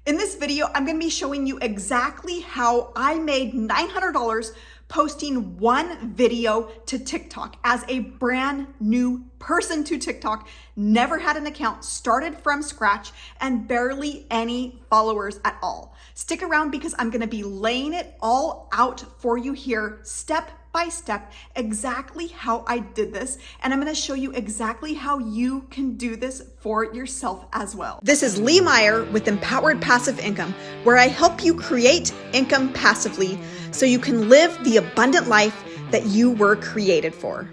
In this video, I'm gonna be showing you exactly how I made $900 posting one video to TikTok as a brand new person to TikTok, never had an account, started from scratch, and barely any followers at all. Stick around because I'm gonna be laying it all out for you here, step by step, exactly how I did this, and I'm gonna show you exactly how you can do this for yourself as well. This is Lee Meyer with Empowered Passive Income, where I help you create income passively so you can live the abundant life that you were created for.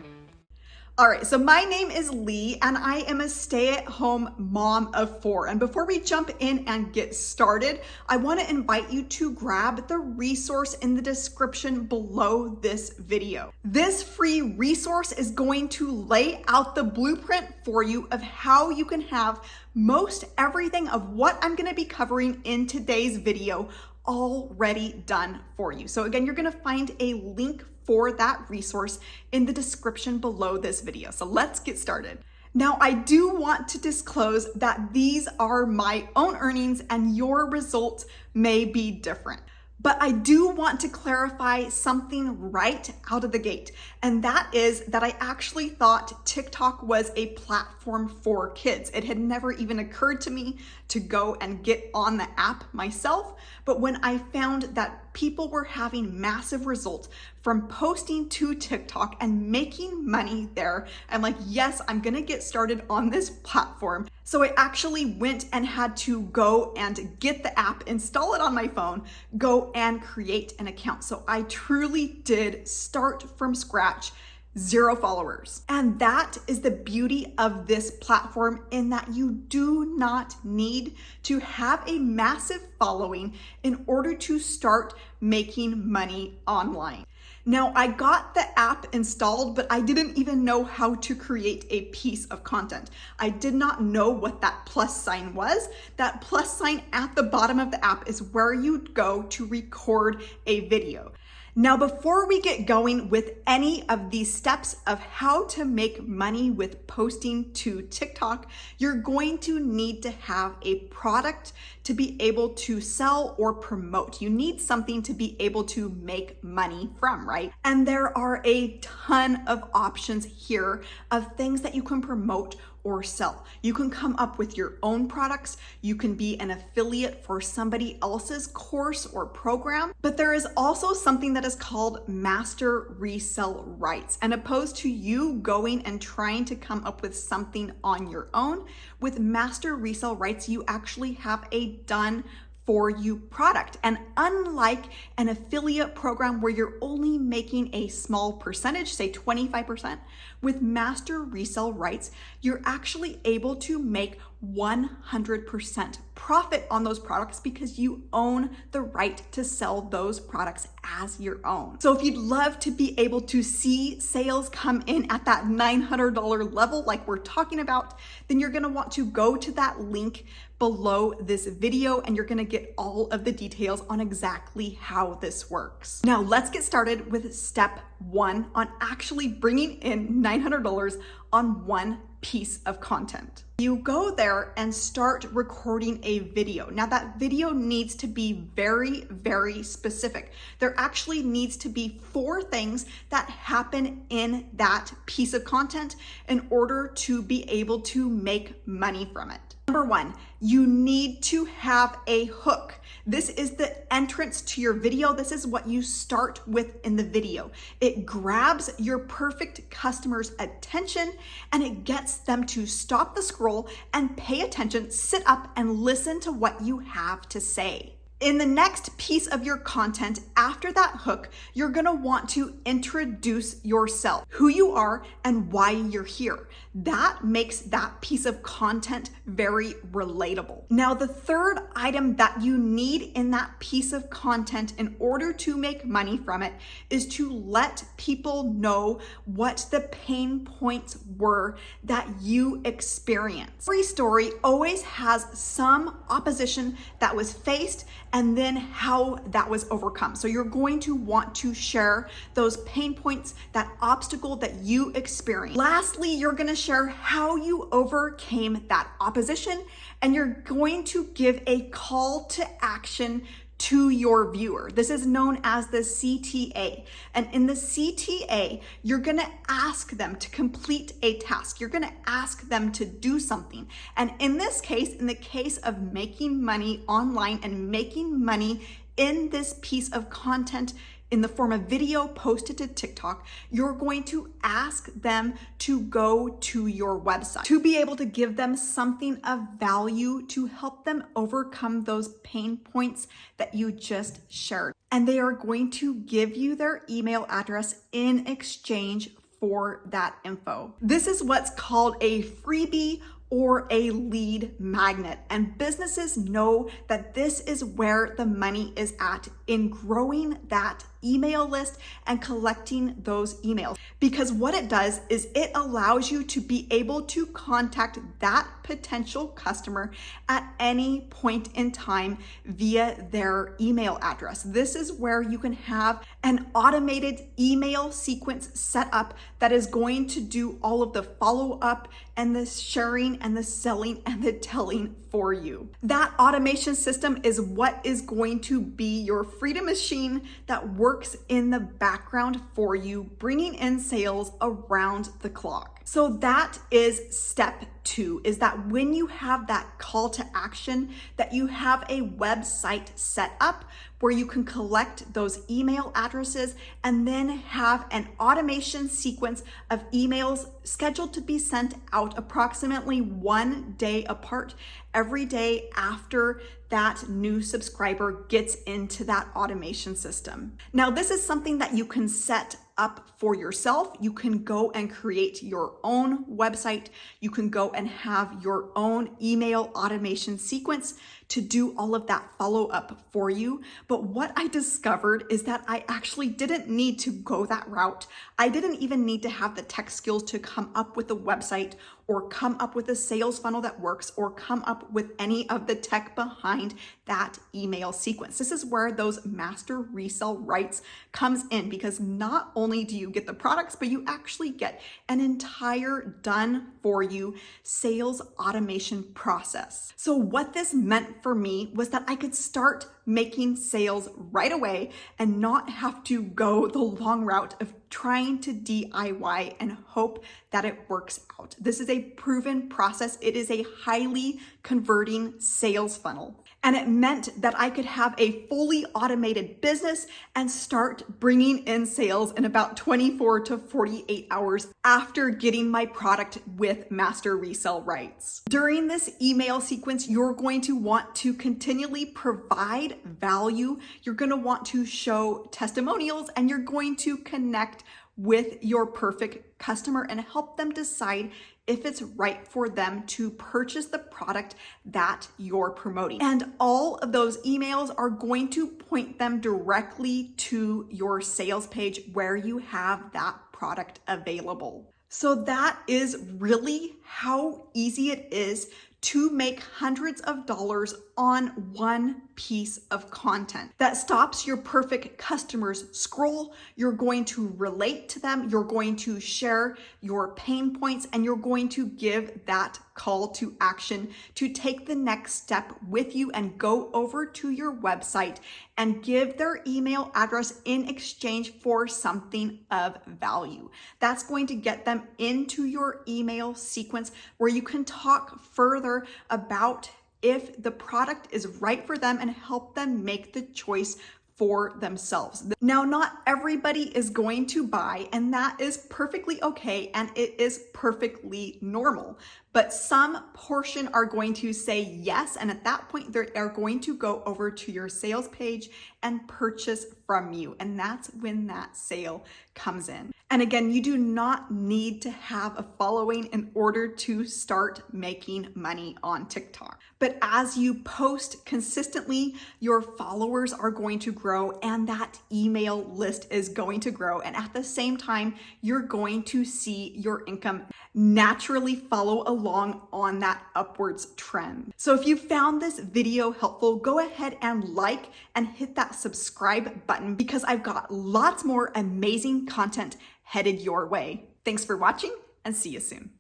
All right, so my name is Lee and I am a stay-at-home mom of 4. And before we jump in and get started, I wanna invite you to grab the resource in the description below this video. This free resource is going to lay out the blueprint for you of how you can have most everything of what I'm gonna be covering in today's video already done for you. So again, you're gonna find a link for that resource in the description below this video. So let's get started. Now, I do want to disclose that these are my own earnings and your results may be different. But I do want to clarify something right out of the gate, and that is that I actually thought TikTok was a platform for kids. It had never even occurred to me to go and get on the app myself, but when I found that people were having massive results from posting to TikTok and making money there, I'm like, yes, I'm gonna get started on this platform. So I actually went and had to go and get the app, install it on my phone, go and create an account. So I truly did start from scratch, 0 followers. And that is the beauty of this platform, in that you do not need to have a massive following in order to start making money online. Now, I got the app installed, but I didn't even know how to create a piece of content. I did not know what that plus sign was. That plus sign at the bottom of the app is where you go to record a video. Now, before we get going with any of these steps of how to make money with posting to TikTok, you're going to need to have a product to be able to sell or promote. You need something to be able to make money from, right? And there are a ton of options here of things that you can promote or sell. You can come up with your own products. You can be an affiliate for somebody else's course or program, but there is also something that is called master resell rights. And opposed to you going and trying to come up with something on your own, with master resell rights, you actually have a done for you product. And unlike an affiliate program where you're only making a small percentage, say 25%, with master resell rights, you're actually able to make 100% profit on those products because you own the right to sell those products as your own. So if you'd love to be able to see sales come in at that $900 level like we're talking about, then you're gonna want to go to that link below this video and you're gonna get all of the details on exactly how this works. Now let's get started with step 1 on actually bringing in $900 on one piece of content. You go there and start recording a video. Now that video needs to be very, very specific. There actually needs to be 4 things that happen in that piece of content in order to be able to make money from it. Number 1, you need to have a hook. This is the entrance to your video. This is what you start with in the video. It grabs your perfect customer's attention and it gets them to stop the scroll and pay attention, sit up and listen to what you have to say. In the next piece of your content, after that hook, you're gonna want to introduce yourself, who you are and why you're here. That makes that piece of content very relatable. Now, the third item that you need in that piece of content in order to make money from it is to let people know what the pain points were that you experienced. Every story always has some opposition that was faced and then how that was overcome. So you're going to want to share those pain points, that obstacle that you experienced. Lastly, you're going to share how you overcame that opposition, and you're going to give a call to action to your viewer. This is known as the CTA. And in the CTA, you're going to ask them to complete a task. You're going to ask them to do something. And in this case, in the case of making money online and making money in this piece of content in the form of video posted to TikTok, you're going to ask them to go to your website to be able to give them something of value to help them overcome those pain points that you just shared. And they are going to give you their email address in exchange for that info. This is what's called a freebie or a lead magnet. And businesses know that this is where the money is at in growing that email list and collecting those emails. Because what it does is it allows you to be able to contact that potential customer at any point in time via their email address. This is where you can have an automated email sequence set up that is going to do all of the follow-up and the sharing and the selling and the telling for you. That automation system is what is going to be your freedom machine that works in the background for you, bringing in sales around the clock. So that is step 2, is that when you have that call to action, that you have a website set up where you can collect those email addresses and then have an automation sequence of emails scheduled to be sent out approximately 1 day apart every day after that new subscriber gets into that automation system. Now, this is something that you can set up for yourself. You can go and create your own website. You can go and have your own email automation sequence to do all of that follow-up for you. But what I discovered is that I actually didn't need to go that route. I didn't even need to have the tech skills to come up with a website or come up with a sales funnel that works or come up with any of the tech behind that email sequence. This is where those master resell rights comes in, because not only do you get the products, but you actually get an entire done for you sales automation process. So what this meant for me was that I could start making sales right away and not have to go the long route of trying to DIY and hope that it works out. This is a proven process. It is a highly converting sales funnel. And it meant that I could have a fully automated business and start bringing in sales in about 24 to 48 hours after getting my product with master resell rights. During this email sequence, you're going to want to continually provide value. You're going to want to show testimonials, and you're going to connect with your perfect customer and help them decide if it's right for them to purchase the product that you're promoting. And all of those emails are going to point them directly to your sales page where you have that product available. So that is really how easy it is to make hundreds of dollars on one piece of content that stops your perfect customers scroll. You're going to relate to them, you're going to share your pain points, and you're going to give that call to action to take the next step with you and go over to your website and give their email address in exchange for something of value. That's going to get them into your email sequence where you can talk further about if the product is right for them and help them make the choice for themselves. Now, not everybody is going to buy, and that is perfectly okay, and it is perfectly normal. But some portion are going to say yes, and at that point, they are going to go over to your sales page and purchase from you, and that's when that sale comes in. And again, you do not need to have a following in order to start making money on TikTok. But as you post consistently, your followers are going to grow and that email list is going to grow. And at the same time, you're going to see your income naturally follow along on that upwards trend. So if you found this video helpful, go ahead and like and hit that subscribe button because I've got lots more amazing content headed your way. Thanks for watching and see you soon.